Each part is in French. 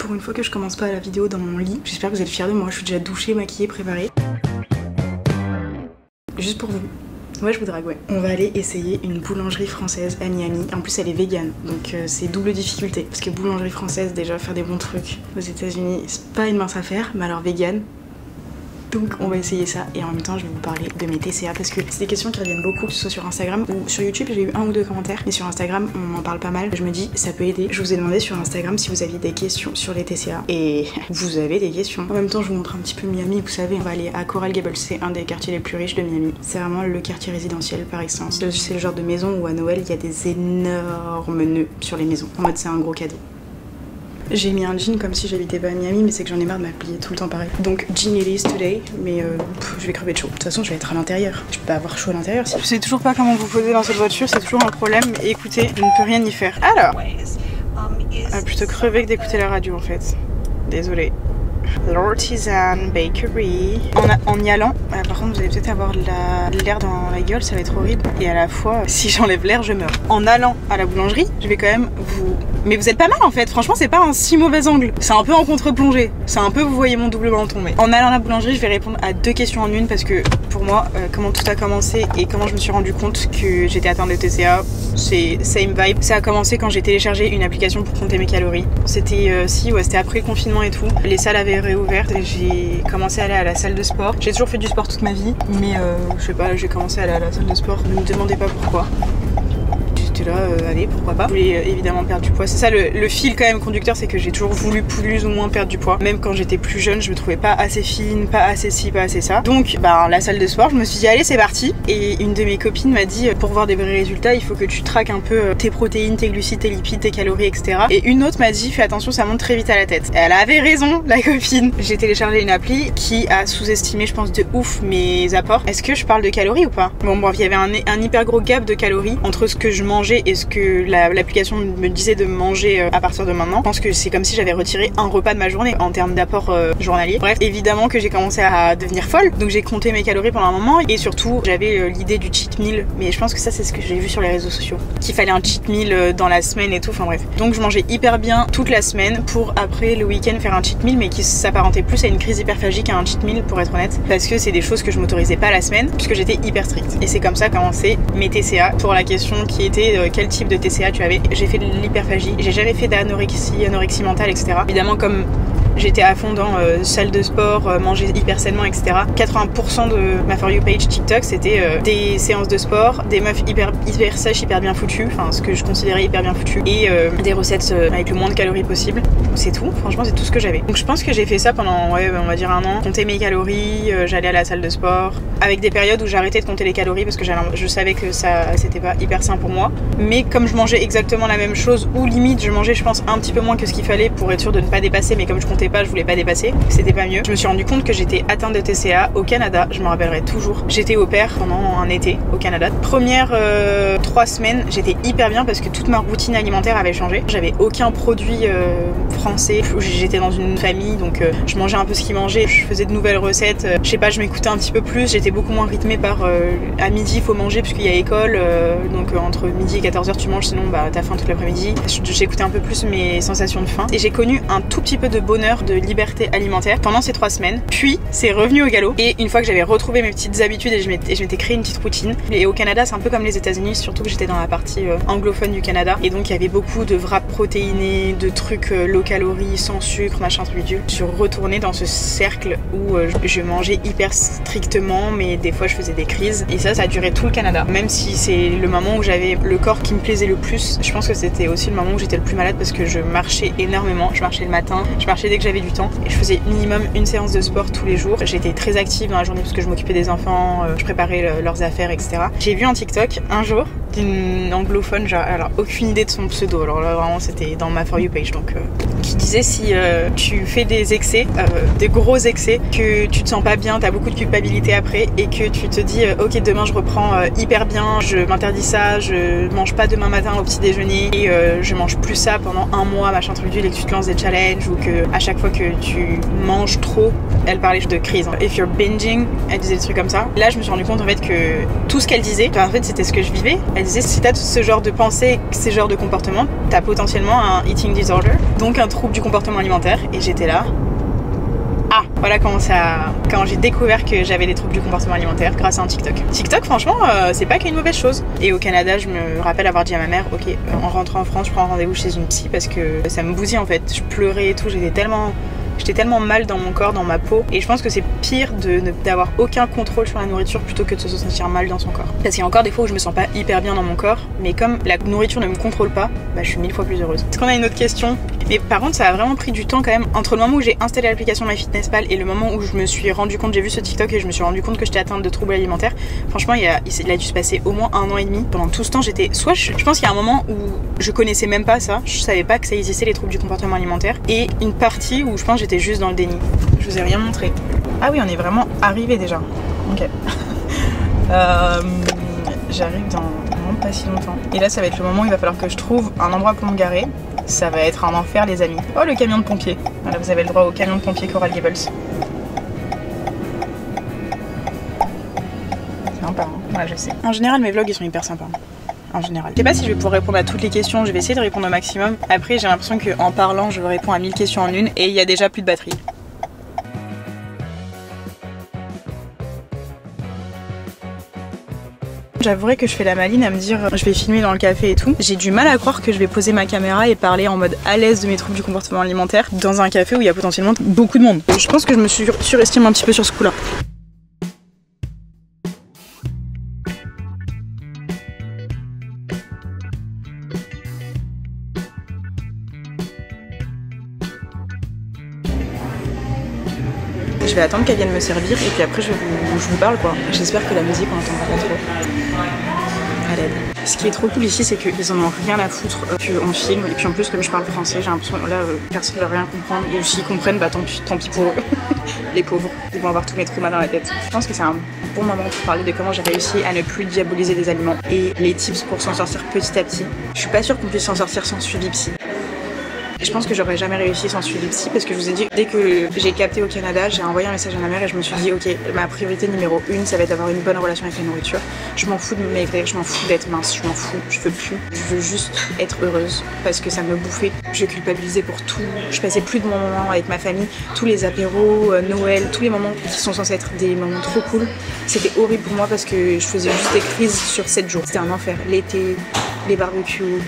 Pour une fois que je commence pas la vidéo dans mon lit, j'espère que vous êtes fiers de moi, je suis déjà douchée, maquillée, préparée. Juste pour vous. Ouais, je vous drague, ouais. On va aller essayer une boulangerie française à Miami. En plus, elle est végane, donc c'est double difficulté. Parce que boulangerie française, déjà, faire des bons trucs aux États-Unis, c'est pas une mince affaire, mais alors végane. Donc on va essayer ça et en même temps je vais vous parler de mes TCA parce que c'est des questions qui reviennent beaucoup, que ce soit sur Instagram ou sur YouTube. J'ai eu 1 ou 2 commentaires, mais sur Instagram on en parle pas mal. Je me dis ça peut aider. Je vous ai demandé sur Instagram si vous aviez des questions sur les TCA et vous avez des questions. En même temps je vous montre un petit peu Miami. Vous savez, on va aller à Coral Gables, c'est un des quartiers les plus riches de Miami. C'est vraiment le quartier résidentiel par excellence. C'est le genre de maison où à Noël il y a des énormes nœuds sur les maisons. En mode c'est un gros cadeau. J'ai mis un jean comme si j'habitais pas à Miami, mais c'est que j'en ai marre de m'habiller tout le temps pareil. Donc jean it is today, mais je vais crever de chaud. De toute façon je vais être à l'intérieur. Je peux pas avoir chaud à l'intérieur. Je sais toujours pas comment vous poser dans cette voiture, c'est toujours un problème. Et écoutez, je ne peux rien y faire. Alors, plutôt crever que d'écouter la radio en fait. Désolée. L'Artisan Bakery. En y allant, par contre vous allez peut-être avoir l'air dans la gueule, ça va être horrible. Et à la fois, si j'enlève l'air, je meurs. En allant à la boulangerie, je vais quand même vous... Mais vous êtes pas mal en fait, franchement c'est pas un si mauvais angle. C'est un peu en contre-plongée, c'est un peu vous voyez mon double menton. Mais en allant à la boulangerie, je vais répondre à 2 questions en une parce que pour moi, comment tout a commencé et comment je me suis rendu compte que j'étais atteinte de TCA, c'est same vibe. Ça a commencé quand j'ai téléchargé une application pour compter mes calories. C'était c'était après le confinement et tout. Les salles avaient réouvert et j'ai commencé à aller à la salle de sport. J'ai toujours fait du sport toute ma vie, mais je sais pas, j'ai commencé à aller à la salle de sport. Ne me demandez pas pourquoi. J'étais là, allez, pourquoi pas. Je voulais évidemment perdre du poids. C'est ça le fil quand même conducteur, c'est que j'ai toujours voulu plus ou moins perdre du poids. Même quand j'étais plus jeune, je me trouvais pas assez fine, pas assez ci, pas assez ça. Donc, la salle de sport, je me suis dit, allez, c'est parti. Et une de mes copines m'a dit, pour voir des vrais résultats, il faut que tu traques un peu tes protéines, tes glucides, tes lipides, tes calories, etc. Et une autre m'a dit, fais attention, ça monte très vite à la tête. Et elle avait raison, la copine. J'ai téléchargé une appli qui a sous-estimé, je pense, de ouf mes apports. Est-ce que je parle de calories ou pas? Bon, bref, il y avait un hyper gros gap de calories entre ce que je mangeais et ce que l'application me disait de manger à partir de maintenant. Je pense que c'est comme si j'avais retiré un repas de ma journée en termes d'apport journalier. Bref, évidemment que j'ai commencé à devenir folle, donc j'ai compté mes calories pendant un moment et surtout j'avais l'idée du cheat meal, mais je pense que ça c'est ce que j'ai vu sur les réseaux sociaux, qu'il fallait un cheat meal dans la semaine et tout, enfin bref. Donc je mangeais hyper bien toute la semaine pour après le week-end faire un cheat meal, mais qui s'apparentait plus à une crise hyperphagique qu'à un cheat meal pour être honnête, parce que c'est des choses que je m'autorisais pas la semaine puisque j'étais hyper stricte. Et c'est comme ça qu'a commencé mes TCA. Pour la question qui était quel type de TCA tu avais, j'ai fait de l'hyperphagie, j'ai jamais fait d'anorexie mentale, etc. Évidemment, comme j'étais à fond dans salle de sport, manger hyper sainement, etc. 80% de ma For You page TikTok, c'était des séances de sport, des meufs hyper sèches, hyper bien foutues, enfin ce que je considérais hyper bien foutues, et des recettes avec le moins de calories possible. C'est tout, franchement c'est tout ce que j'avais. Donc je pense que j'ai fait ça pendant, ouais, on va dire 1 an. Compter mes calories, j'allais à la salle de sport, avec des périodes où j'arrêtais de compter les calories parce que je savais que ça c'était pas hyper sain pour moi. Mais comme je mangeais exactement la même chose, ou limite je mangeais je pense un petit peu moins que ce qu'il fallait pour être sûr de ne pas dépasser, mais comme je comptais pas, je voulais pas dépasser, c'était pas mieux. Je me suis rendu compte que j'étais atteinte de TCA au Canada, je me rappellerai toujours. J'étais au pair pendant un été au Canada. Première 3 semaines, j'étais hyper bien parce que toute ma routine alimentaire avait changé. J'avais aucun produit français. J'étais dans une famille, donc je mangeais un peu ce qu'ils mangeaient. Je faisais de nouvelles recettes. Je sais pas, je m'écoutais un petit peu plus. J'étais beaucoup moins rythmée par à midi, il faut manger puisqu'il y a école. Donc entre midi et 14h, tu manges, sinon t'as faim toute l'après-midi. J'écoutais un peu plus mes sensations de faim. Et j'ai connu un tout petit peu de bonheur, de liberté alimentaire pendant ces 3 semaines. Puis c'est revenu au galop. Et une fois que j'avais retrouvé mes petites habitudes et je m'étais créé une petite routine. Et au Canada, c'est un peu comme les États-Unis, surtout que j'étais dans la partie anglophone du Canada. Et donc il y avait beaucoup de wraps protéinés, de trucs low calories, sans sucre, machin truc dur. Je suis retournée dans ce cercle où je mangeais hyper strictement, mais des fois je faisais des crises. Et ça a duré tout le Canada. Même si c'est le moment où j'avais le corps qui me plaisait le plus, je pense que c'était aussi le moment où j'étais le plus malade parce que je marchais énormément. Je marchais le matin, je marchais dès que j'avais du temps et je faisais minimum une séance de sport tous les jours. J'étais très active dans la journée parce que je m'occupais des enfants, je préparais leurs affaires, etc. J'ai vu un TikTok un jour d'une anglophone, genre, alors aucune idée de son pseudo, alors là vraiment c'était dans ma For You page, donc qui disait si tu fais des excès, des gros excès, que tu te sens pas bien, t'as beaucoup de culpabilité après et que tu te dis ok demain je reprends hyper bien, je m'interdis ça, je mange pas demain matin au petit déjeuner et je mange plus ça pendant 1 mois, machin truc d'huile, et que tu te lances des challenges ou que à chaque fois que tu manges trop, elle parlait de crise, if you're binging, elle disait des trucs comme ça. Là je me suis rendu compte en fait que tout ce qu'elle disait, en fait c'était ce que je vivais. Elle Elle disait si t'as ce genre de pensée, ce genre de comportement, t'as potentiellement un eating disorder, donc un trouble du comportement alimentaire. Et j'étais là. Ah, voilà comment j'ai découvert que j'avais des troubles du comportement alimentaire grâce à un TikTok. TikTok, franchement, c'est pas qu'une mauvaise chose. Et au Canada, je me rappelle avoir dit à ma mère, ok, en rentrant en France, je prends un rendez-vous chez une psy parce que ça me bousille en fait. Je pleurais et tout, j'étais tellement mal dans mon corps, dans ma peau. Et je pense que c'est pire d'avoir aucun contrôle sur la nourriture plutôt que de se sentir mal dans son corps. Parce qu'il y a encore des fois où je me sens pas hyper bien dans mon corps, mais comme la nourriture ne me contrôle pas, bah, je suis 1000 fois plus heureuse. Est-ce qu'on a une autre question? Mais par contre, ça a vraiment pris du temps quand même entre le moment où j'ai installé l'application MyFitnessPal et le moment où je me suis rendu compte, j'ai vu ce TikTok et je me suis rendu compte que j'étais atteinte de troubles alimentaires. Franchement, il a dû se passer au moins 1 an et demi. Pendant tout ce temps, je pense qu'il y a un moment où je connaissais même pas ça, je savais pas que ça existait les troubles du comportement alimentaire, et une partie où je pense j'étais juste dans le déni. Je vous ai rien montré. Ah oui, on est vraiment arrivé déjà. Ok. J'arrive dans vraiment pas si longtemps. Et là, ça va être le moment où il va falloir que je trouve un endroit pour me garer. Ça va être un enfer, les amis. Oh, le camion de pompiers. Voilà, vous avez le droit au camion de pompiers Coral Gables. C'est sympa, hein. Ouais, je sais. En général, mes vlogs, ils sont hyper sympas. En général. Je sais pas si je vais pouvoir répondre à toutes les questions. Je vais essayer de répondre au maximum. Après, j'ai l'impression qu'en parlant, je réponds à 1000 questions en une et il y a déjà plus de batterie. J'avouerai que je fais la maline à me dire je vais filmer dans le café et tout. J'ai du mal à croire que je vais poser ma caméra et parler en mode à l'aise de mes troubles du comportement alimentaire dans un café où il y a potentiellement beaucoup de monde. Je pense que je me surestime un petit peu sur ce coup-là. Je vais attendre qu'elle vienne me servir et puis après je vous parle quoi. J'espère que la musique on n'entendra pas trop. À l'aide. Ce qui est trop cool ici c'est qu'ils en ont rien à foutre qu'on filme et puis en plus comme je parle français j'ai l'impression que là personne ne va rien comprendre ou s'ils comprennent bah tant pis pour eux. Les pauvres, ils vont avoir tous mes traumas dans la tête. Je pense que c'est un bon moment pour parler de comment j'ai réussi à ne plus diaboliser les aliments et les tips pour s'en sortir petit à petit. Je suis pas sûre qu'on puisse s'en sortir sans suivi psy. Je pense que j'aurais jamais réussi sans suivi psy parce que je vous ai dit, dès que j'ai capté au Canada, j'ai envoyé un message à ma mère et je me suis dit ok, ma priorité numéro 1 ça va être d'avoir une bonne relation avec la nourriture. Je m'en fous de maigrir, je m'en fous d'être mince, je m'en fous, je veux plus. Je veux juste être heureuse parce que ça me bouffait. Je culpabilisais pour tout, je passais plus de mon moment avec ma famille, tous les apéros, Noël, tous les moments qui sont censés être des moments trop cool. C'était horrible pour moi parce que je faisais juste des crises sur 7 jours. C'était un enfer, l'été, les barbecues.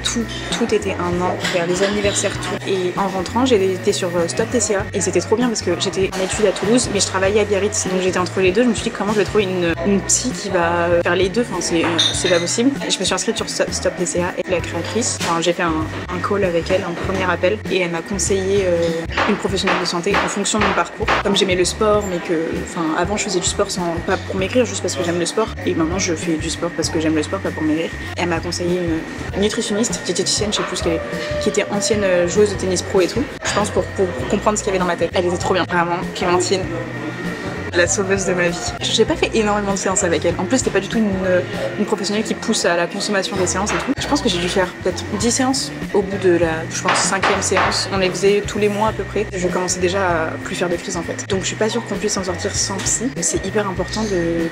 Tout était un enfer, les anniversaires, tout. Et en rentrant, j'ai été sur Stop TCA et c'était trop bien parce que j'étais en études à Toulouse, mais je travaillais à Biarritz, donc j'étais entre les deux. Je me suis dit comment je vais trouver une psy qui va faire les deux, enfin c'est pas possible. Et je me suis inscrite sur Stop TCA et la créatrice, enfin, j'ai fait un call avec elle, un premier appel, et elle m'a conseillé une professionnelle de santé en fonction de mon parcours. Comme j'aimais le sport, mais que, enfin, avant je faisais du sport pas pour maigrir, juste parce que j'aime le sport, et maintenant je fais du sport parce que j'aime le sport, pas pour maigrir. Elle m'a conseillé une nutritionniste, diététicienne, je sais plus ce qu'elle est, qui était ancienne joueuse de tennis pro et tout. Je pense pour comprendre ce qu'il y avait dans ma tête. Elle était trop bien, vraiment. Clémentine, la sauveuse de ma vie. J'ai pas fait énormément de séances avec elle. En plus, c'était pas du tout une professionnelle qui pousse à la consommation des séances et tout. Je pense que j'ai dû faire peut-être 10 séances. Au bout de la, je pense, 5e séance, on les faisait tous les mois à peu près. Je commençais déjà à plus faire de crises en fait. Donc je suis pas sûre qu'on puisse s'en sortir sans psy. C'est hyper important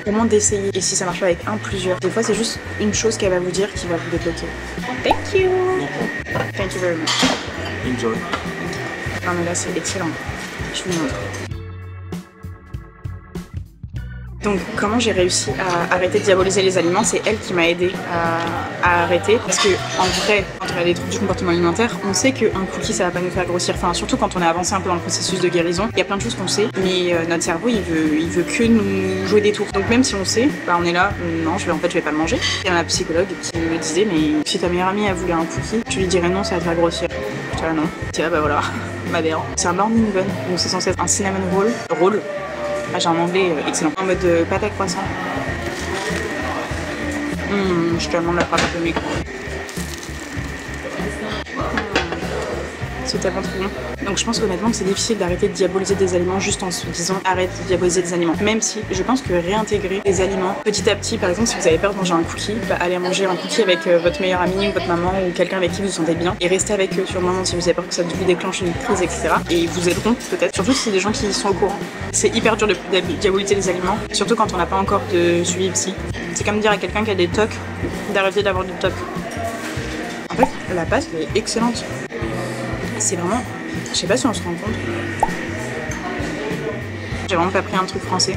au moins d'essayer. Et si ça marche pas avec plusieurs. Des fois, c'est juste une chose qu'elle va vous dire qui va vous débloquer. Thank you. Thank you very much. Enjoy. Non mais là, c'est excellent. Je vous montre. Donc comment j'ai réussi à arrêter de diaboliser les aliments, c'est elle qui m'a aidé à arrêter. Parce que en vrai, quand on a des troubles du comportement alimentaire, on sait qu'un cookie ça va pas nous faire grossir. Enfin surtout quand on a avancé un peu dans le processus de guérison, il y a plein de choses qu'on sait, mais notre cerveau il veut que nous jouer des tours. Donc même si on sait, bah on est là, non je vais pas le manger. Il y a ma psychologue qui me disait mais si ta meilleure amie a voulu un cookie, tu lui dirais non ça va te faire grossir. Tu vois non. Tiens bah voilà, ma mère. C'est un morning bun, donc c'est censé être un cinnamon roll. Ah, j'ai un anglais excellent. En mode pâte à croissant. Je te demande la frappe un peu micro. c'est tellement trop bon. Donc je pense honnêtement que c'est difficile d'arrêter de diaboliser des aliments juste en se disant arrête de diaboliser des aliments. Même si je pense que réintégrer des aliments petit à petit, par exemple si vous avez peur de manger un cookie, bah, allez manger un cookie avec votre meilleur ami ou votre maman ou quelqu'un avec qui vous vous sentez bien et restez avec eux sur le moment si vous avez peur que ça vous déclenche une crise, etc. Et ils vous aideront peut-être, surtout si c'est des gens qui sont au courant. C'est hyper dur de diaboliser les aliments, surtout quand on n'a pas encore de suivi psy. C'est comme dire à quelqu'un qui a des tocs d'arrêter d'avoir des tocs. En fait, la pâte elle est excellente. C'est vraiment... Je sais pas si on se rend compte. J'ai vraiment pas pris un truc français.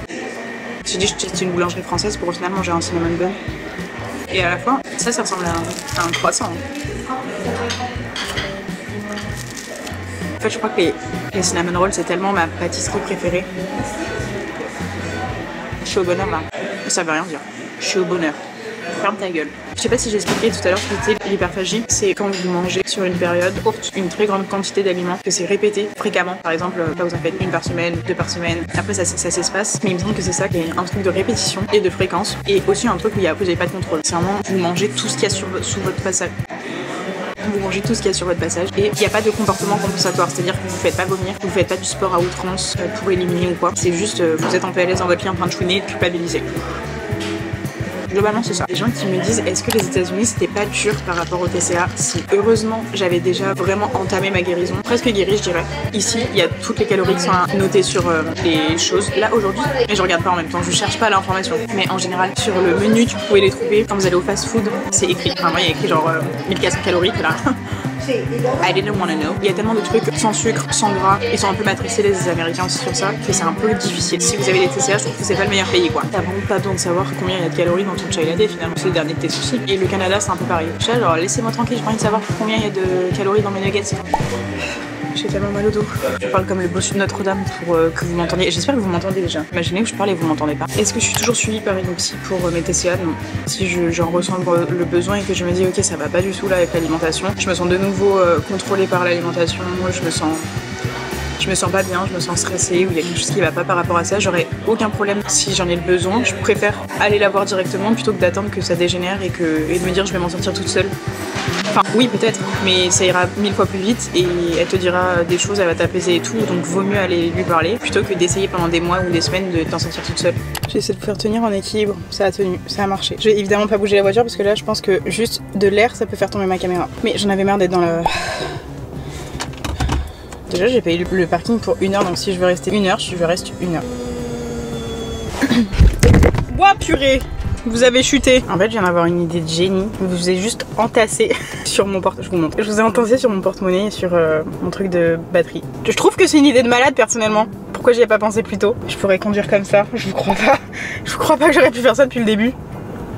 J'ai dit je teste une boulangerie française pour au final manger un cinnamon bun. Et à la fois, ça ressemble à un croissant. En fait, je crois que les cinnamon rolls, c'est tellement ma pâtisserie préférée. Je suis au bonheur là. Ça veut rien dire. Je suis au bonheur. Ferme ta gueule. Je sais pas si j'ai expliqué tout à l'heure ce qu'était l'hyperphagie. C'est quand vous mangez sur une période courte une très grande quantité d'aliments, que c'est répété fréquemment. Par exemple, là vous en faites une par semaine, 2 par semaine. Après ça s'espace. Mais il me semble que c'est ça qui est un truc de répétition et de fréquence. Et aussi un truc où vous n'avez pas de contrôle. C'est vraiment vous mangez tout ce qu'il y a sous votre passage. Vous mangez tout ce qu'il y a sur votre passage et il n'y a pas de comportement compensatoire, c'est-à-dire que vous ne faites pas vomir, vous ne faites pas du sport à outrance pour éliminer ou quoi. C'est juste vous êtes en PLS dans votre lit en train de chouiner et de culpabiliser. Globalement c'est ça. Les gens qui me disent est-ce que les États-Unis c'était pas dur par rapport au TCA? Si heureusement j'avais déjà vraiment entamé ma guérison, presque guérie je dirais. Ici il y a toutes les calories qui sont notées sur les choses. Là aujourd'hui, mais je regarde pas en même temps, je cherche pas l'information. Mais en général sur le menu tu pouvez les trouver. Quand vous allez au fast food c'est écrit. Enfin moi il y a écrit genre 1400 calories là. I didn't wanna know. Il y a tellement de trucs sans sucre, sans gras. Ils sont un peu matricés les Américains aussi sur ça que c'est un peu difficile. Si vous avez des TCA, je trouve que c'est pas le meilleur pays quoi. T'as vraiment pas besoin de savoir combien il y a de calories dans ton chai latte finalement. C'est le dernier de tes soucis. Et le Canada c'est un peu pareil. Alors laissez-moi tranquille, j'ai pas envie de savoir combien il y a de calories dans mes nuggets. J'ai tellement mal au dos. Je parle comme le bossu de Notre-Dame pour que vous m'entendiez. J'espère que vous m'entendez déjà. Imaginez que je parle et vous m'entendez pas. Est-ce que je suis toujours suivie par une psy pour mes TCA? Non. Si j'en ressens le besoin et que je me dis ok ça va pas du tout là avec l'alimentation, je me sens de nouveau contrôlée par l'alimentation, je me sens pas bien, je me sens stressée ou il y a quelque chose qui va pas par rapport à ça, j'aurais aucun problème si j'en ai le besoin. Je préfère aller la voir directement plutôt que d'attendre que ça dégénère et de me dire je vais m'en sortir toute seule. Enfin oui peut-être, mais ça ira 1000 fois plus vite et elle te dira des choses, elle va t'apaiser et tout, donc vaut mieux aller lui parler plutôt que d'essayer pendant des mois ou des semaines de t'en sortir toute seule. J'ai essayé de faire tenir en équilibre, ça a tenu, ça a marché. Je vais évidemment pas bouger la voiture parce que là je pense que juste de l'air ça peut faire tomber ma caméra. Mais j'en avais marre d'être dans le... Déjà j'ai payé le parking pour 1 heure, donc si je veux rester 1 heure, je reste 1 heure. Ouah purée! Vous avez chuté. En fait, je viens d'avoir une idée de génie. Je vous ai juste entassé sur mon porte-monnaie. Je vous montre. Je vous ai entassé sur mon porte-monnaie et sur mon truc de batterie. Je trouve que c'est une idée de malade personnellement. Pourquoi j'y ai pas pensé plus tôt? Je pourrais conduire comme ça. Je vous crois pas. Je vous crois pas que j'aurais pu faire ça depuis le début.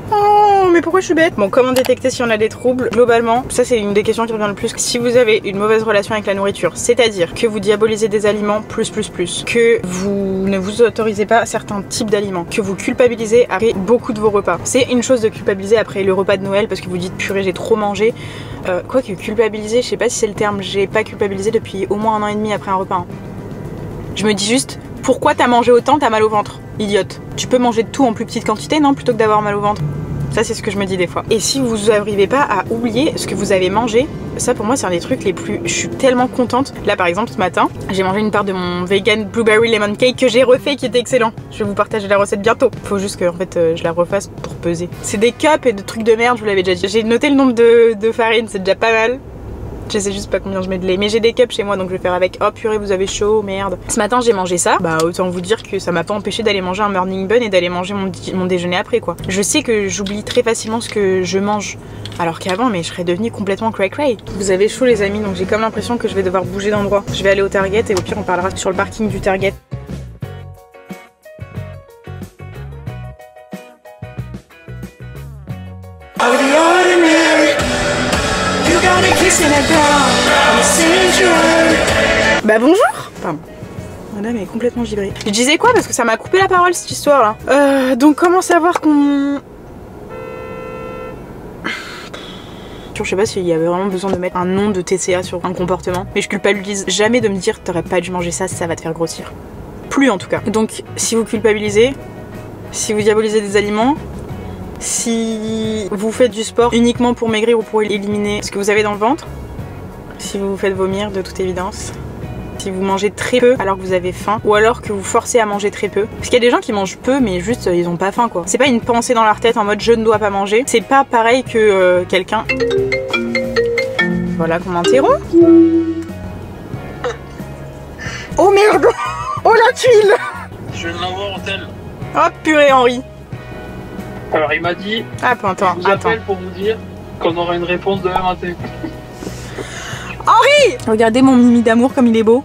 Oh, mais pourquoi je suis bête? Bon, comment détecter si on a des troubles? Globalement, ça c'est une des questions qui revient le plus. Si vous avez une mauvaise relation avec la nourriture, c'est-à-dire que vous diabolisez des aliments que vous ne vous autorisez pas certains types d'aliments, que vous culpabilisez après beaucoup de vos repas. C'est une chose de culpabiliser après le repas de Noël parce que vous dites purée j'ai trop mangé. Quoique culpabiliser, je sais pas si c'est le terme, j'ai pas culpabilisé depuis au moins 1 an et demi après un repas. Je me dis juste, pourquoi t'as mangé autant, t'as mal au ventre? Idiote. Tu peux manger de tout en plus petite quantité, non? Plutôt que d'avoir mal au ventre. Ça c'est ce que je me dis des fois. Et si vous n'arrivez pas à oublier ce que vous avez mangé, ça pour moi c'est un des trucs les plus... Je suis tellement contente. Là par exemple ce matin, j'ai mangé une part de mon vegan blueberry lemon cake que j'ai refait qui était excellent. Je vais vous partager la recette bientôt. Faut juste que en fait je la refasse pour peser. C'est des cups et de trucs de merde, je vous l'avais déjà dit. J'ai noté le nombre de farine, c'est déjà pas mal. Je sais juste pas combien je mets de lait, mais j'ai des cups chez moi donc je vais faire avec. Oh purée vous avez chaud, merde. Ce matin j'ai mangé ça, bah autant vous dire que ça m'a pas empêché d'aller manger un morning bun et d'aller manger mon déjeuner après quoi. Je sais que j'oublie très facilement ce que je mange, alors qu'avant mais je serais devenue complètement cray-cray. Vous avez chaud les amis, donc j'ai comme l'impression que je vais devoir bouger d'endroit. Je vais aller au Target et au pire on parlera sur le parking du Target. Bah bonjour. Pardon. Madame est complètement givrée. Je disais quoi parce que ça m'a coupé la parole cette histoire là. Donc comment savoir qu'on... Je sais pas s'il y avait vraiment besoin de mettre un nom de TCA sur un comportement, mais je culpabilise jamais de me dire t'aurais pas dû manger ça, ça va te faire grossir. Plus en tout cas. Donc si vous culpabilisez, si vous diabolisez des aliments, si vous faites du sport uniquement pour maigrir ou pour éliminer ce que vous avez dans le ventre, si vous vous faites vomir de toute évidence. Si vous mangez très peu alors que vous avez faim, ou alors que vous forcez à manger très peu. Parce qu'il y a des gens qui mangent peu mais juste ils ont pas faim quoi. C'est pas une pensée dans leur tête en mode je ne dois pas manger. C'est pas pareil que quelqu'un... Voilà qu'on m'interrompt. Oh merde. Oh la tuile. Je viens de l'avoir au tel. Oh purée Henri. Alors il m'a dit... Ah attends, je vous appelle pour vous dire qu'on aura une réponse demain matin. Henri! Regardez mon Mimi d'amour comme il est beau.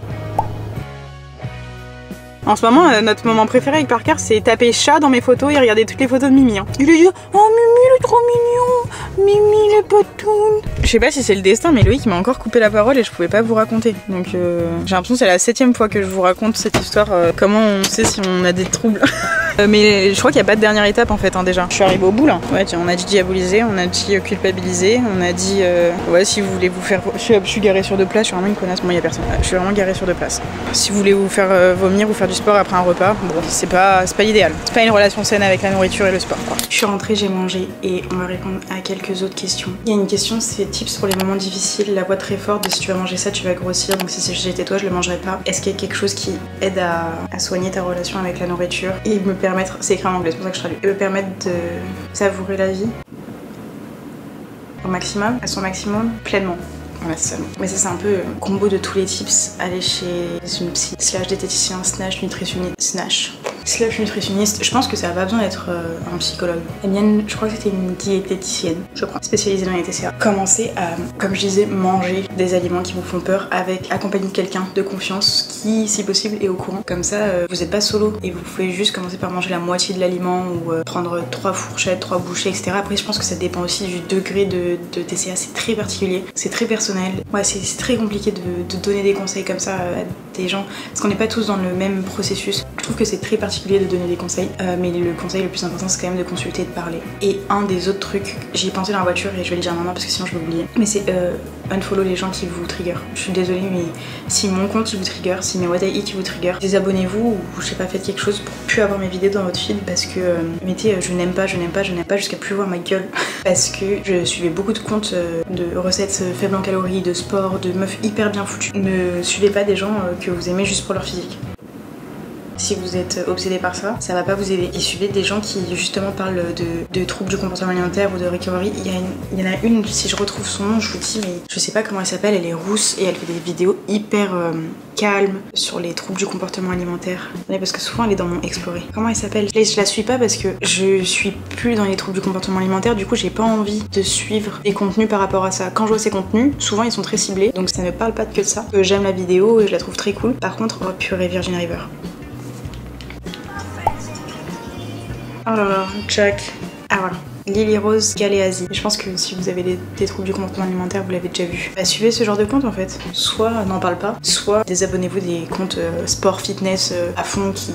En ce moment, notre moment préféré avec Parker, c'est taper chat dans mes photos et regarder toutes les photos de Mimi. Hein. Il est dit « Oh Mimi, il est trop mignon! Mimi, il est potoun !» Je sais pas si c'est le destin, mais Loïc m'a encore coupé la parole et je pouvais pas vous raconter. Donc j'ai l'impression que c'est la 7e fois que je vous raconte cette histoire. Comment on sait si on a des troubles. Mais je crois qu'il n'y a pas de dernière étape en fait, hein, déjà. Je suis arrivée au bout là. Ouais, tiens, on a dit diaboliser, on a dit culpabiliser, on a dit ouais, si vous voulez vous faire... Je suis garée sur 2 places, je suis vraiment une connasse. Moi, il y a personne. Je suis vraiment garée sur 2 places. Si vous voulez vous faire vomir ou faire du sport après un repas, bon, c'est pas l'idéal. C'est pas une relation saine avec la nourriture et le sport, quoi. Je suis rentrée, j'ai mangé et on va répondre à quelques autres questions. Il y a une question, c'est tips pour les moments difficiles. La voix très forte de si tu vas manger ça, tu vas grossir. Donc si j'étais toi, je le mangerais pas. Est-ce qu'il y a quelque chose qui aide à soigner ta relation avec la nourriture et me permettre, c'est écrit en anglais, c'est pour ça que je traduis, et me permettre de savourer la vie au maximum, à son maximum, pleinement. Voilà, c'est ça. Mais ça, c'est un peu un combo de tous les tips. Aller chez une psy, / diététicien, / nutritionniste. Je pense que ça n'a pas besoin d'être un psychologue. La mienne, je crois que c'était une diététicienne, je crois, spécialisée dans les TCA. Commencez à, comme je disais, manger des aliments qui vous font peur accompagné de quelqu'un de confiance qui, si possible, est au courant. Comme ça, vous n'êtes pas solo et vous pouvez juste commencer par manger la moitié de l'aliment ou prendre 3 fourchettes, 3 bouchées, etc. Après, je pense que ça dépend aussi du degré de TCA. C'est très particulier, c'est très personnel. Ouais, c'est très compliqué de donner des conseils comme ça à des gens parce qu'on n'est pas tous dans le même processus. Je trouve que c'est très particulier de donner des conseils, mais le conseil le plus important, c'est quand même de consulter et de parler. Et un des autres trucs, j'y ai pensé dans la voiture et je vais le dire maintenant parce que sinon je vais oublier, mais c'est unfollow les gens qui vous trigger. Je suis désolée, mais si mon compte il vous trigger, si mes what I eat vous trigger, désabonnez-vous ou je sais pas, faites quelque chose pour plus avoir mes vidéos dans votre feed parce que mettez je n'aime pas jusqu'à plus voir ma gueule parce que je suivais beaucoup de comptes de recettes faibles en calories, de sport, de meufs hyper bien foutues. Ne suivez pas des gens que vous aimez juste pour leur physique. Si vous êtes obsédé par ça, ça va pas vous aider. Et suivez des gens qui justement parlent de troubles du comportement alimentaire ou de recovery. Il y en a une, si je retrouve son nom, je vous dis, mais je sais pas comment elle s'appelle, elle est rousse et elle fait des vidéos hyper calmes sur les troubles du comportement alimentaire. Ouais, parce que souvent elle est dans mon exploré. Comment elle s'appelle? Je la suis pas parce que je suis plus dans les troubles du comportement alimentaire, du coup j'ai pas envie de suivre des contenus par rapport à ça. Quand je vois ces contenus, souvent ils sont très ciblés, donc ça ne parle pas que de ça. J'aime la vidéo et je la trouve très cool. Par contre, oh purée, Virgin River. Oh là là, Jack. Ah voilà. Lily Rose Galéasie. Je pense que si vous avez des troubles du comportement alimentaire, vous l'avez déjà vu. Bah, suivez ce genre de compte en fait. Soit n'en parle pas, soit désabonnez-vous des comptes sport, fitness à fond qui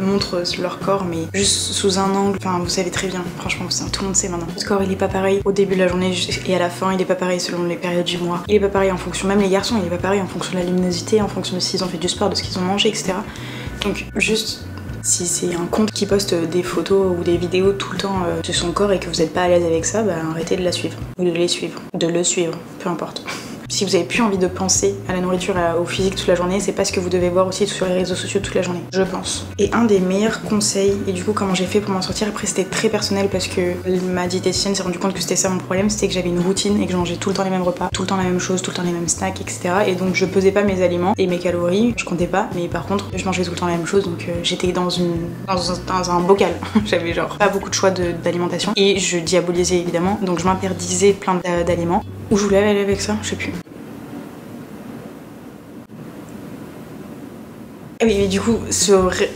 montrent leur corps, mais juste sous un angle. Enfin, vous savez très bien, franchement, tout le monde sait maintenant. Votre corps il est pas pareil au début de la journée et à la fin, il est pas pareil selon les périodes du mois. Il est pas pareil en fonction, même les garçons, il est pas pareil en fonction de la luminosité, en fonction de s'ils ont fait du sport, de ce qu'ils ont mangé, etc. Donc, juste. Si c'est un compte qui poste des photos ou des vidéos tout le temps de son corps et que vous n'êtes pas à l'aise avec ça, bah arrêtez de la suivre. Ou de les suivre. De le suivre, peu importe. Si vous avez plus envie de penser à la nourriture, au physique toute la journée, c'est pas ce que vous devez voir aussi sur les réseaux sociaux toute la journée, je pense. Et un des meilleurs conseils, et du coup comment j'ai fait pour m'en sortir, après c'était très personnel parce que ma diététicienne s'est rendu compte que c'était ça mon problème, c'était que j'avais une routine et que je mangeais tout le temps les mêmes repas, tout le temps la même chose, tout le temps les mêmes snacks, etc. Et donc je pesais pas mes aliments et mes calories, je comptais pas, mais par contre je mangeais tout le temps la même chose, donc j'étais dans un bocal. J'avais genre pas beaucoup de choix d'alimentation et je diabolisais évidemment, donc je m'interdisais plein d'aliments. Où je voulais aller avec ça, je sais plus. Oui, mais du coup,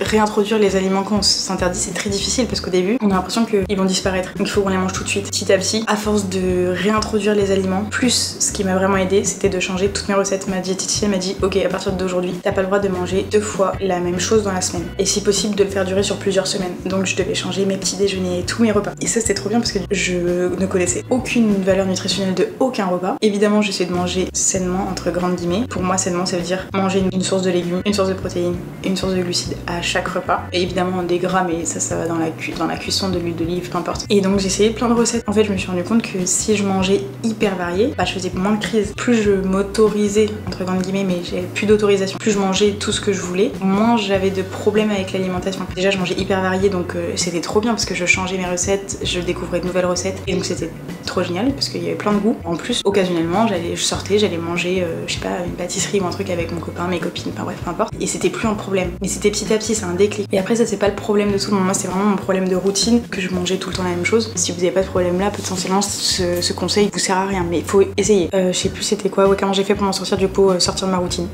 réintroduire les aliments qu'on s'interdit, c'est très difficile parce qu'au début, on a l'impression qu'ils vont disparaître. Donc il faut qu'on les mange tout de suite, petit à petit. À force de réintroduire les aliments, plus ce qui m'a vraiment aidé, c'était de changer toutes mes recettes. Ma diététicienne m'a dit, ok, à partir d'aujourd'hui, t'as pas le droit de manger 2 fois la même chose dans la semaine. Et si possible, de le faire durer sur plusieurs semaines. Donc je devais changer mes petits déjeuners, tous mes repas. Et ça, c'était trop bien parce que je ne connaissais aucune valeur nutritionnelle de aucun repas. Évidemment, j'essaie de manger sainement, entre grandes guillemets. Pour moi, sainement, ça veut dire manger une source de légumes, une source de protéines, une source de glucides à chaque repas. Et évidemment des gras, mais ça va dans la cuisson, de l'huile d'olive, peu importe. Et donc j'ai essayé plein de recettes. En fait je me suis rendu compte que si je mangeais hyper varié, bah je faisais moins de crises. Plus je m'autorisais, entre grandes guillemets, mais j'avais plus d'autorisation. Plus je mangeais tout ce que je voulais, moins j'avais de problèmes avec l'alimentation. Déjà je mangeais hyper varié, donc c'était trop bien parce que je changeais mes recettes, je découvrais de nouvelles recettes. Et donc c'était trop génial parce qu'il y avait plein de goûts. En plus, occasionnellement, je sortais, j'allais manger, je sais pas, une pâtisserie ou un truc avec mon copain, mes copines, enfin bref, peu importe. Et c'était plus un problème. Mais c'était petit à petit, c'est un déclic. Et après, ça, c'est pas le problème de tout le monde. Moi, c'est vraiment mon problème de routine, que je mangeais tout le temps la même chose. Si vous avez pas de problème là, potentiellement, ce conseil vous sert à rien. Mais il faut essayer. Je sais plus c'était quoi, comment j'ai fait pour m'en sortir, du coup, sortir de ma routine.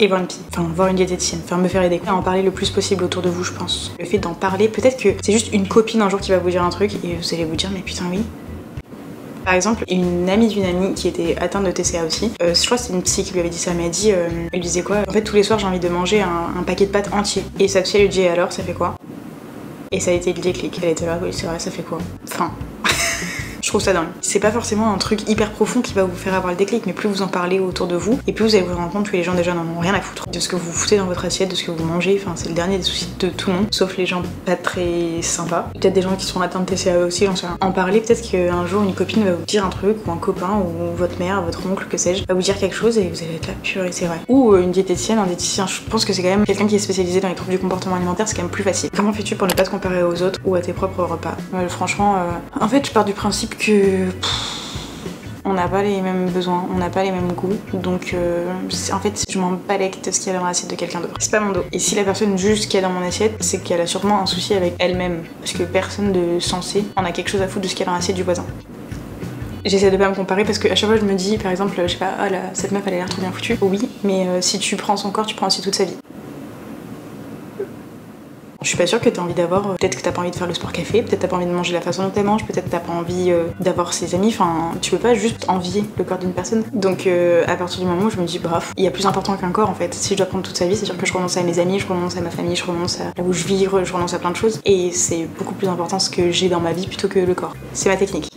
Et voir une psy, enfin voir une diététicienne, enfin me faire aider. À en parler le plus possible autour de vous, je pense. Le fait d'en parler, peut-être que c'est juste une copine un jour qui va vous dire un truc et vous allez vous dire mais putain oui. Par exemple, une amie d'une amie qui était atteinte de TCA aussi, je crois que c'est une psy qui lui avait dit ça, mais elle dit, elle disait quoi? En fait tous les soirs j'ai envie de manger un paquet de pâtes entier. Et sa psy elle lui dit alors ça fait quoi? Et ça a été le déclic, elle était là, oui c'est vrai ça fait quoi? Enfin... Je trouve ça dingue. C'est pas forcément un truc hyper profond qui va vous faire avoir le déclic, mais plus vous en parlez autour de vous, et plus vous allez vous rendre compte que les gens déjà n'en ont rien à foutre de ce que vous foutez dans votre assiette, de ce que vous mangez. Enfin, c'est le dernier des soucis de tout le monde, sauf les gens pas très sympas. Peut-être des gens qui sont atteints de TCA aussi, j'en sais rien. En parler, peut-être qu'un jour une copine va vous dire un truc, ou un copain, ou votre mère, votre oncle, que sais-je, va vous dire quelque chose et vous allez être là, purée, c'est vrai. Ou une diététicienne, un diététicien. Je pense que c'est quand même quelqu'un qui est spécialisé dans les troubles du comportement alimentaire, c'est quand même plus facile. Comment fais-tu pour ne pas te comparer aux autres ou à tes propres repas? Franchement, en fait, je pars du principe que on n'a pas les mêmes besoins, on n'a pas les mêmes goûts, donc en fait je m'en balèque de ce qu'il y a dans l'assiette de quelqu'un d'autre. C'est pas mon dos. Et si la personne juge ce qu'il y a dans mon assiette, c'est qu'elle a sûrement un souci avec elle-même, parce que personne de sensé en a quelque chose à foutre de ce qu'il y a dans l'assiette du voisin. J'essaie de pas me comparer parce qu'à chaque fois je me dis, par exemple, je sais pas, ah là, cette meuf elle a l'air trop bien foutue. Oui, mais si tu prends son corps, tu prends aussi toute sa vie. Je suis pas sûre que t'as envie d'avoir, peut-être que t'as pas envie de faire le sport qu'elle fait, peut-être t'as pas envie de manger de la façon dont elle mange, peut-être t'as pas envie d'avoir ses amis, enfin tu peux pas juste envier le corps d'une personne. Donc à partir du moment où je me dis bref, il y a plus important qu'un corps en fait. Si je dois prendre toute sa vie, c'est sûr que je renonce à mes amis, je renonce à ma famille, je renonce à là où je vis, je renonce à plein de choses. Et c'est beaucoup plus important ce que j'ai dans ma vie plutôt que le corps. C'est ma technique.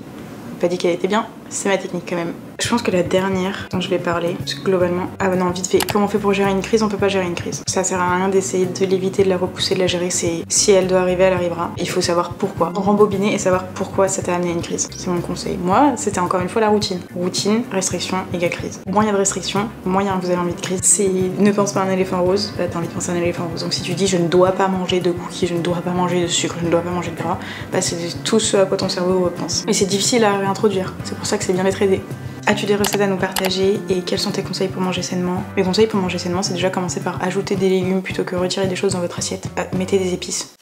Pas dit qu'elle était bien, c'est ma technique quand même. Je pense que la dernière dont je vais parler, parce que globalement, ah non, vite fait, comment on fait pour gérer une crise? On peut pas gérer une crise. Ça sert à rien d'essayer de l'éviter, de la repousser, de la gérer. C'est si elle doit arriver, elle arrivera. Il faut savoir pourquoi. Rembobiner et savoir pourquoi ça t'a amené à une crise. C'est mon conseil. Moi, c'était encore une fois la routine. Routine, restriction égale crise. Moins il y a de restriction, moins vous avez envie de crise. C'est ne pense pas à un éléphant rose, bah t'as envie de penser à un éléphant rose. Donc si tu dis je ne dois pas manger de cookies, je ne dois pas manger de sucre, je ne dois pas manger de gras, bah c'est tout ce à quoi ton cerveau pense. Et c'est difficile à réintroduire. C'est pour ça que c'est bien d'être aidé. As-tu des recettes à nous partager et quels sont tes conseils pour manger sainement? Mes conseils pour manger sainement, c'est déjà commencer par ajouter des légumes plutôt que retirer des choses dans votre assiette. Mettez des épices.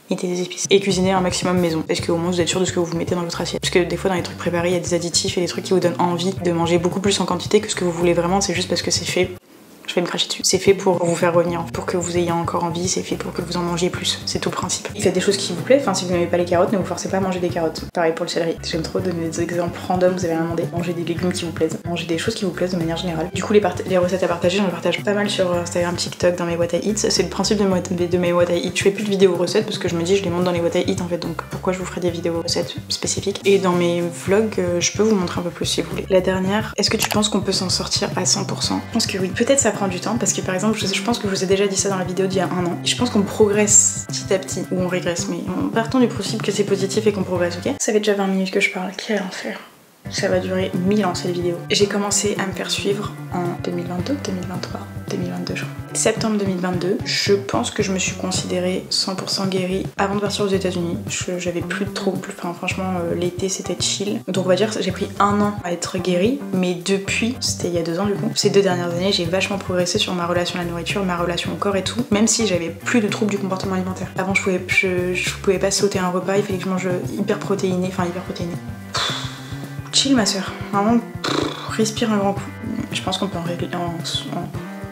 Mettez des épices. Et cuisinez un maximum maison. Parce qu'au moins vous êtes sûr de ce que vous mettez dans votre assiette. Parce que des fois dans les trucs préparés, il y a des additifs et des trucs qui vous donnent envie de manger beaucoup plus en quantité que ce que vous voulez vraiment. C'est juste parce que c'est fait. Je vais me cracher dessus. C'est fait pour vous faire revenir, pour que vous ayez encore envie, c'est fait pour que vous en mangiez plus. C'est tout le principe. Faites des choses qui vous plaisent, enfin si vous n'aimez pas les carottes, ne vous forcez pas à manger des carottes. Pareil pour le céleri. J'aime trop donner des exemples random, vous avez rien demandé. Mangez des légumes qui vous plaisent, mangez des choses qui vous plaisent de manière générale. Du coup les recettes à partager, j'en partage pas mal sur Instagram, TikTok, dans mes what I eat. C'est le principe de mes what I eat. Je fais plus de vidéos recettes parce que je me dis je les montre dans les what I eat en fait, donc pourquoi je vous ferai des vidéos recettes spécifiques. Et dans mes vlogs, je peux vous montrer un peu plus si vous voulez. La dernière, est-ce que tu penses qu'on peut s'en sortir à 100%? Je pense que oui. Peut-être ça prend du temps parce que par exemple, je pense que je vous ai déjà dit ça dans la vidéo d'il y a un an. Et je pense qu'on progresse petit à petit, ou on régresse, mais partons du principe que c'est positif et qu'on progresse, ok? Ça fait déjà 20 minutes que je parle, quel enfer. Ça va durer 1000 ans cette vidéo. J'ai commencé à me faire suivre en 2022, 2023, 2022 je crois. Septembre 2022, je pense que je me suis considérée 100% guérie avant de partir aux États-Unis. J'avais plus de troubles, enfin franchement l'été c'était chill. Donc on va dire que j'ai pris un an à être guérie, mais depuis, c'était il y a 2 ans du coup, ces 2 dernières années j'ai vachement progressé sur ma relation à la nourriture, ma relation au corps et tout, même si j'avais plus de troubles du comportement alimentaire. Avant je pouvais pas sauter un repas, il fallait que je mange hyper protéiné. Chill ma soeur, vraiment respire un grand coup. Je pense qu'on peut en régler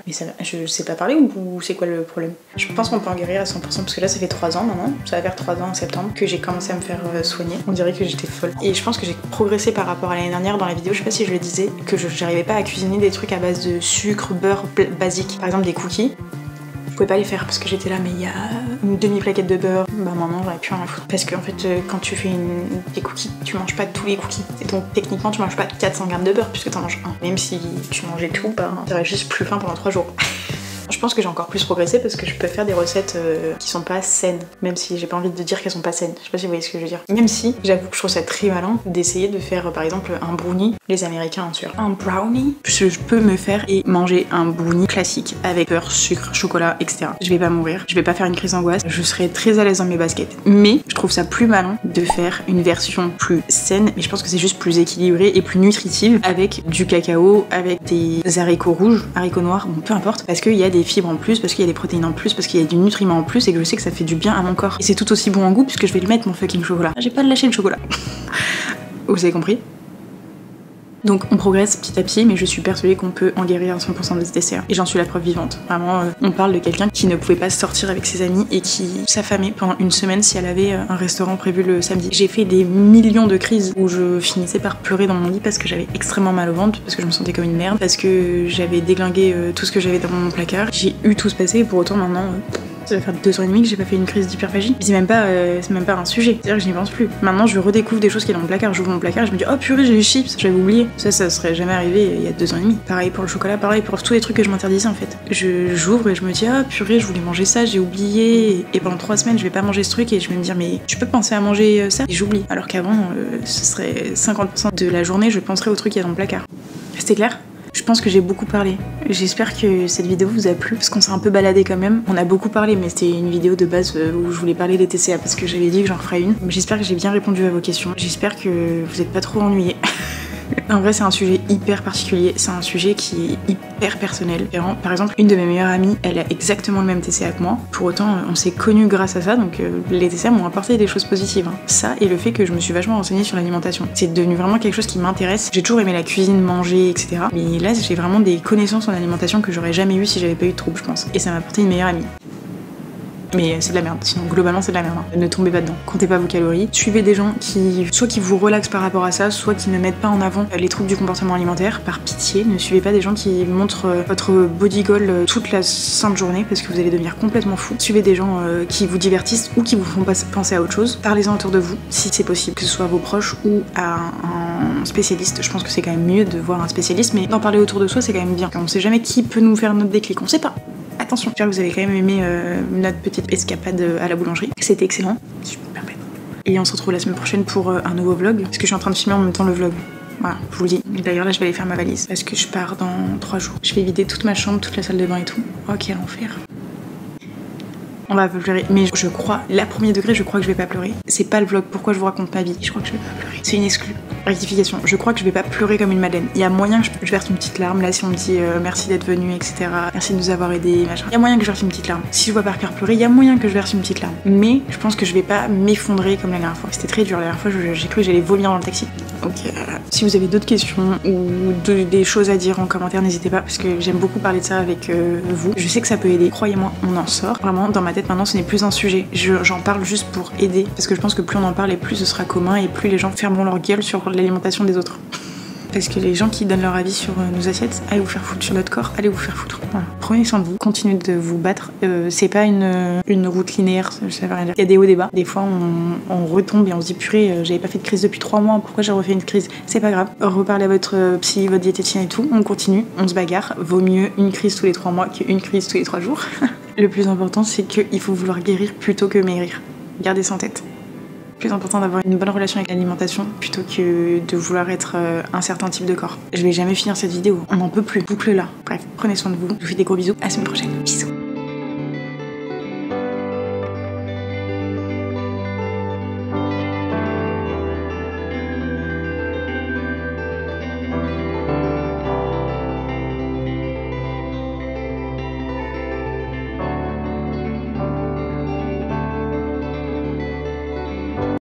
mais ça, je sais pas parler ou c'est quoi le problème? Je pense qu'on peut en guérir à 100% parce que là ça fait 3 ans maintenant, ça va faire 3 ans en septembre que j'ai commencé à me faire soigner. On dirait que j'étais folle. Et je pense que j'ai progressé par rapport à l'année dernière dans la vidéo, je sais pas si je le disais, que j'arrivais pas à cuisiner des trucs à base de sucre, beurre basique. Par exemple des cookies. Je pouvais pas les faire parce que j'étais là, mais il y a une demi-plaquette de beurre. Bah maintenant j'aurais plus rien à foutre. Parce qu'en fait quand tu fais des cookies, tu manges pas tous les cookies. Et donc techniquement tu manges pas 400 grammes de beurre puisque t'en manges un. Même si tu mangeais tout, bah t'aurais juste plus faim pendant 3 jours. Je pense que j'ai encore plus progressé parce que je peux faire des recettes qui sont pas saines, même si j'ai pas envie de dire qu'elles sont pas saines. Je sais pas si vous voyez ce que je veux dire. Même si j'avoue que je trouve ça très malin d'essayer de faire par exemple un brownie, les américains sur un brownie. Je peux me faire et manger un brownie classique avec beurre, sucre, chocolat, etc. Je vais pas mourir, je vais pas faire une crise d'angoisse, je serai très à l'aise dans mes baskets. Mais je trouve ça plus malin de faire une version plus saine, mais je pense que c'est juste plus équilibré et plus nutritive avec du cacao, avec des haricots rouges, haricots noirs, bon peu importe, parce qu'il y a des fibres en plus, parce qu'il y a des protéines en plus, parce qu'il y a du nutriment en plus et que je sais que ça fait du bien à mon corps. Et c'est tout aussi bon en goût puisque je vais le mettre mon fucking chocolat. J'ai pas lâché le chocolat. Vous avez compris? Donc on progresse petit à petit, mais je suis persuadée qu'on peut en guérir à 100% des TCA. Et j'en suis la preuve vivante. Vraiment, on parle de quelqu'un qui ne pouvait pas sortir avec ses amis et qui s'affamait pendant une semaine si elle avait un restaurant prévu le samedi. J'ai fait des millions de crises où je finissais par pleurer dans mon lit parce que j'avais extrêmement mal au ventre, parce que je me sentais comme une merde, parce que j'avais déglingué tout ce que j'avais dans mon placard. J'ai eu tout se passer et pour autant maintenant... ça va faire 2 ans et demi que j'ai pas fait une crise d'hyperphagie. C'est même pas un sujet. C'est-à-dire que je n'y pense plus. Maintenant, je redécouvre des choses qui est dans mon placard. J'ouvre mon placard et je me dis, oh purée, j'ai les chips, j'avais oublié. Ça serait jamais arrivé il y a 2 ans et demi. Pareil pour le chocolat, pareil pour tous les trucs que je m'interdisais en fait. J'ouvre et je me dis, ah purée, je voulais manger ça, j'ai oublié. Et pendant 3 semaines, je vais pas manger ce truc et je vais me dire, mais tu peux penser à manger ça? Et j'oublie. Alors qu'avant, ce serait 50% de la journée, je penserais au truc qui est dans le placard. C'était clair? Je pense que j'ai beaucoup parlé. J'espère que cette vidéo vous a plu, parce qu'on s'est un peu baladé quand même. On a beaucoup parlé, mais c'était une vidéo de base où je voulais parler des TCA, parce que j'avais dit que j'en ferais une. J'espère que j'ai bien répondu à vos questions. J'espère que vous n'êtes pas trop ennuyés. En vrai, c'est un sujet hyper particulier, c'est un sujet qui est hyper personnel. Par exemple, une de mes meilleures amies, elle a exactement le même TCA que moi. Pour autant, on s'est connus grâce à ça, donc les TCA m'ont apporté des choses positives. Ça et le fait que je me suis vachement renseignée sur l'alimentation. C'est devenu vraiment quelque chose qui m'intéresse. J'ai toujours aimé la cuisine, manger, etc. Mais là, j'ai vraiment des connaissances en alimentation que j'aurais jamais eu si j'avais pas eu de troubles, je pense. Et ça m'a apporté une meilleure amie. Mais c'est de la merde, sinon globalement c'est de la merde. Ne tombez pas dedans, comptez pas vos calories. Suivez des gens qui, soit qui vous relaxent par rapport à ça, soit qui ne mettent pas en avant les troubles du comportement alimentaire. Par pitié, ne suivez pas des gens qui montrent votre body goal toute la sainte journée parce que vous allez devenir complètement fou. Suivez des gens qui vous divertissent ou qui vous font penser à autre chose. Parlez-en autour de vous, si c'est possible, que ce soit à vos proches ou à un spécialiste. Je pense que c'est quand même mieux de voir un spécialiste, mais d'en parler autour de soi c'est quand même bien. On sait jamais qui peut nous faire notre déclic, on sait pas. Attention, j'espère que vous avez quand même aimé notre petite escapade à la boulangerie. C'était excellent, si je peux me permettre. Et on se retrouve la semaine prochaine pour un nouveau vlog, parce que je suis en train de filmer en même temps le vlog. Voilà, je vous le dis. D'ailleurs là je vais aller faire ma valise, parce que je pars dans 3 jours. Je vais vider toute ma chambre, toute la salle de bain et tout. Oh quel enfer. On va pleurer, mais je crois, là premier degré, je crois que je vais pas pleurer. C'est pas le vlog, pourquoi je vous raconte ma vie. Je crois que je vais pas pleurer. C'est une exclue. Rectification, je crois que je vais pas pleurer comme une madeleine. Il y a moyen que je verse une petite larme, là si on me dit merci d'être venu, etc. Merci de nous avoir aidés, machin. Il y a moyen que je verse une petite larme. Si je vois Parker pleurer, il y a moyen que je verse une petite larme. Mais je pense que je vais pas m'effondrer comme la dernière fois. C'était très dur, la dernière fois j'ai cru que j'allais vomir dans le taxi. Ok, si vous avez d'autres questions ou des choses à dire en commentaire, n'hésitez pas, parce que j'aime beaucoup parler de ça avec vous. Je sais que ça peut aider, croyez-moi, on en sort. Vraiment, dans ma tête maintenant, ce n'est plus un sujet. J'en parle juste pour aider, parce que je pense que plus on en parle et plus ce sera commun et plus les gens fermeront leur gueule sur l'alimentation des autres. Parce que les gens qui donnent leur avis sur nos assiettes, allez vous faire foutre, sur notre corps, allez vous faire foutre. Voilà. Prenez soin de vous, continuez de vous battre. C'est pas une route linéaire, ça veut rien dire. Il y a des hauts, des bas. Des fois, on retombe et on se dit purée, j'avais pas fait de crise depuis 3 mois, pourquoi j'ai refait une crise? C'est pas grave. Reparlez à votre psy, votre diététicien et tout. On continue, on se bagarre. Vaut mieux une crise tous les 3 mois qu'une crise tous les 3 jours. Le plus important, c'est qu'il faut vouloir guérir plutôt que maigrir. Gardez ça en tête. Plus important d'avoir une bonne relation avec l'alimentation plutôt que de vouloir être un certain type de corps. Je vais jamais finir cette vidéo, on n'en peut plus. Boucle là. Bref, prenez soin de vous. Je vous fais des gros bisous. À la semaine prochaine. Bisous.